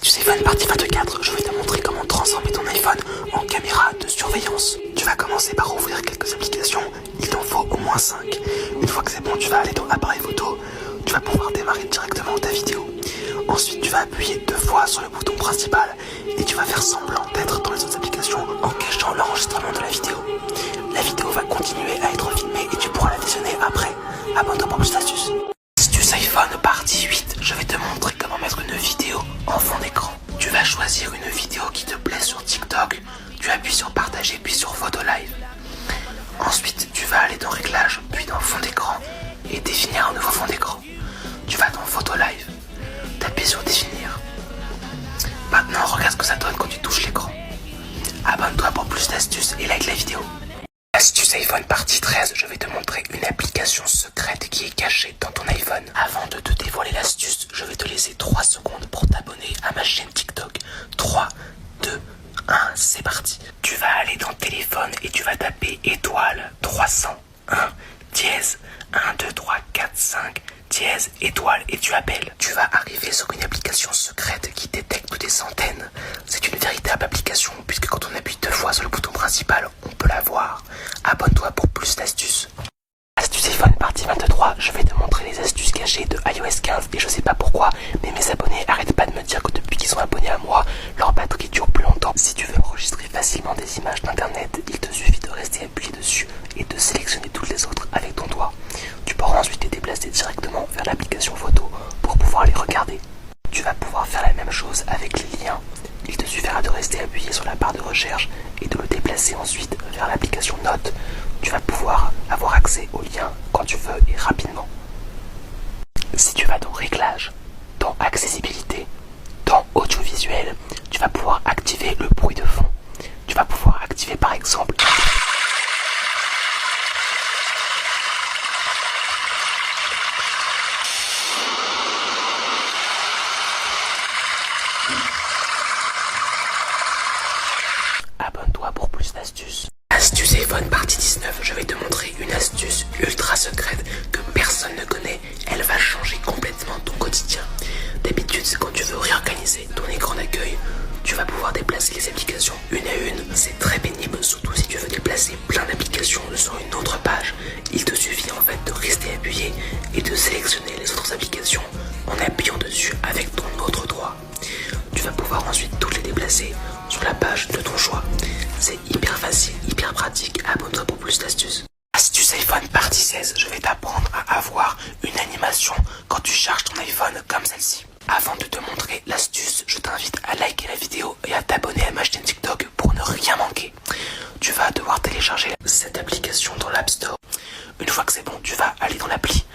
Astuce iPhone partie 24, je vais te montrer comment transformer ton iPhone en caméra de surveillance. Tu vas commencer par ouvrir quelques applications, il t'en faut au moins 5. Une fois que c'est bon, tu vas aller dans appareil photo, tu vas pouvoir démarrer directement ta vidéo. Ensuite, tu vas appuyer 2 fois sur le bouton principal et tu vas faire semblant d'être dans les autres applications en cachant l'enregistrement de la vidéo. La vidéo va continuer à être filmée et tu pourras la visionner après. Abonne-toi pour plus d'astuces. Astuce iPhone partie 8, je vais te montrer comment mettre une vidéo en fond d'écran. Tu vas choisir une vidéo qui te plaît sur TikTok, tu appuies sur partager puis sur photo live. Ensuite, tu vas aller dans réglages puis dans fond d'écran et définir un nouveau fond d'écran. Tu vas dans photo live, t'appuies sur définir. Maintenant, regarde ce que ça donne quand tu touches l'écran. Abonne-toi pour plus d'astuces et like la vidéo. Astuce iPhone partie 13, je vais te montrer une application secrète qui est cachée dans ton iPhone. Avant de te dévoiler l'astuce, je vais te laisser 3 secondes pour t'abonner à ma chaîne TikTok. 3, 2, 1, c'est parti. Tu vas aller dans téléphone et tu vas taper étoile 301 dièse 1, 2, 3, 4, 5 dièse étoile et tu appelles. Tu vas arriver sur une application secrète qui détecte des antennes. C'est une véritable application puisque quand on appuie 2 fois sur le bouton principal, on peut la voir. Abonne-toi pour plus d'astuces. Astuce iPhone partie 23, je vais te montrer les astuces cachées de iOS 15 et je sais pas pourquoi, mais mes abonnés arrêtent pas de me dire que depuis qu'ils sont abonnés à moi, leur batterie dure plus longtemps. Si tu veux enregistrer facilement des images d'internet, il te suffit de rester appuyé dessus et de sélectionner toutes les autres avec ton doigt. Tu pourras ensuite les déplacer directement vers l'application photo pour pouvoir les regarder. Tu vas pouvoir faire la même chose avec les liens. Il te suffira de rester appuyé sur la barre de recherche et de le déplacer ensuite vers l'application Notes. Tu vas pouvoir avoir accès aux liens quand tu veux et rapidement. Si tu vas dans Réglages, dans Accessibilité, dans Audiovisuel, tu vas pouvoir activer le bruit de fond. Tu vas pouvoir activer par exemple Abonne-toi pour plus d'astuces. Astuce iPhone partie 19, je vais te montrer une astuce ultra secrète que personne ne connaît. Elle va changer complètement ton quotidien. D'habitude, c'est quand tu veux réorganiser ton écran d'accueil, tu vas pouvoir déplacer les applications une à une. C'est très pénible, surtout si tu veux déplacer plein d'applications sur une autre page. Il te suffit en fait de rester appuyé et de sélectionner les autres applications en appuyant dessus avec ton autre doigt. Tu vas pouvoir ensuite toutes les déplacer sur la page de ton choix. C'est hyper facile, hyper pratique. Abonne-toi pour plus d'astuces. Astuce iPhone partie 16, je vais t'apprendre à avoir une animation quand tu charges ton iPhone comme celle-ci. Avant de te montrer l'astuce, je t'invite à liker la vidéo et à t'abonner à ma chaîne TikTok pour ne rien manquer. Tu vas devoir télécharger cette application dans l'App Store. Une fois que c'est bon, tu vas aller dans l'appli.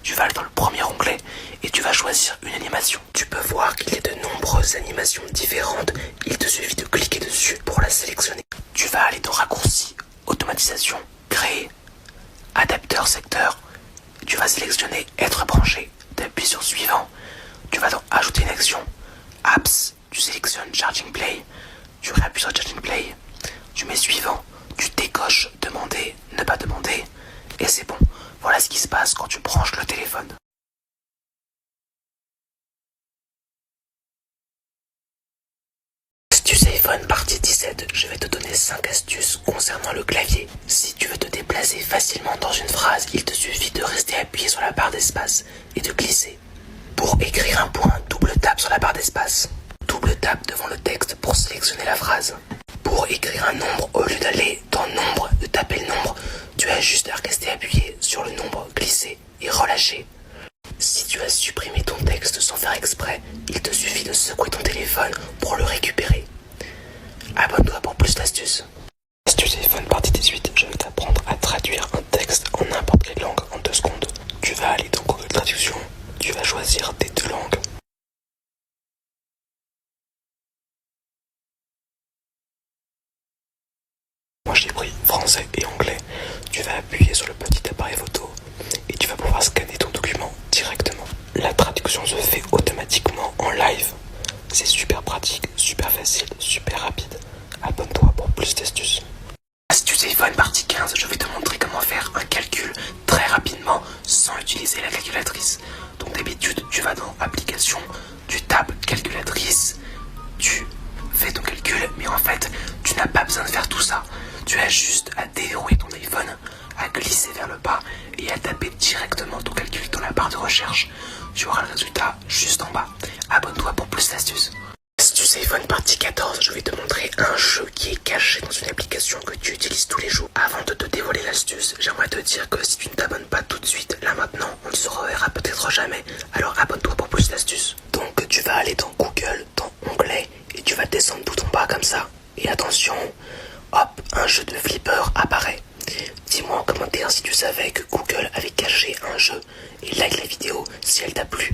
Tu vas aller dans le premier onglet et tu vas choisir une animation. Tu peux voir qu'il y a de nombreuses animations différentes. Il te suffit de cliquer dessus pour la sélectionner. Tu vas aller dans Raccourci, Automatisation, Créer, Adapteur secteur. Tu vas sélectionner Être branché. Tu appuies sur Suivant. Tu vas dans Ajouter une action. Apps, tu sélectionnes Charging Play. Tu réappuies sur Charging Play. Tu mets Suivant. Tu décoches Demander, ne pas demander. Et c'est bon. Voilà ce qui se passe quand tu branches le téléphone. Astuce iPhone partie 17, je vais te donner 5 astuces concernant le clavier. Si tu veux te déplacer facilement dans une phrase, il te suffit de rester appuyé sur la barre d'espace et de glisser. Pour écrire un point, double tape sur la barre d'espace. Double tape devant le texte pour sélectionner la phrase. Pour écrire un nombre, au lieu d'aller dans Nombre, de taper le nombre, tu as juste à rester appuyé sur le nombre, glisser et relâcher. Si tu as supprimé ton texte sans faire exprès, il te suffit de secouer ton téléphone pour le récupérer. Abonne-toi pour plus d'astuces. Astuce iPhone partie 18, je vais t'apprendre à traduire un texte en n'importe quelle langue en 2 secondes. Tu vas aller dans Google Traduction, tu vas choisir tes 2 langues. Moi j'ai pris français et anglais. Tu vas appuyer sur le petit appareil photo et tu vas pouvoir scanner ton document directement. La traduction se fait automatiquement en live. C'est super pratique, super facile, super rapide. Abonne-toi pour plus d'astuces. Astuce iPhone partie 15, je vais te montrer comment faire un calcul très rapidement sans utiliser la calculatrice. Donc d'habitude, tu vas dans Application, tu tapes calculatrice, tu as juste à déverrouiller ton iPhone, à glisser vers le bas et à taper directement ton calcul dans la barre de recherche. Tu auras le résultat juste en bas. Abonne-toi pour plus d'astuces. Astuce iPhone partie 14, je vais te montrer un jeu qui est caché dans une application que tu utilises tous les jours. Avant de te dévoiler l'astuce, j'aimerais te dire que si tu ne t'abonnes pas tout de suite, là maintenant, on ne se reverra peut-être jamais. Alors abonne-toi pour plus d'astuces. Donc tu vas aller dans Google, dans Onglet, et tu vas descendre tout en bas comme ça. Et attention, hop, un jeu de flipper apparaît. Dis-moi en commentaire si tu savais que Google avait caché un jeu. Et like la vidéo si elle t'a plu.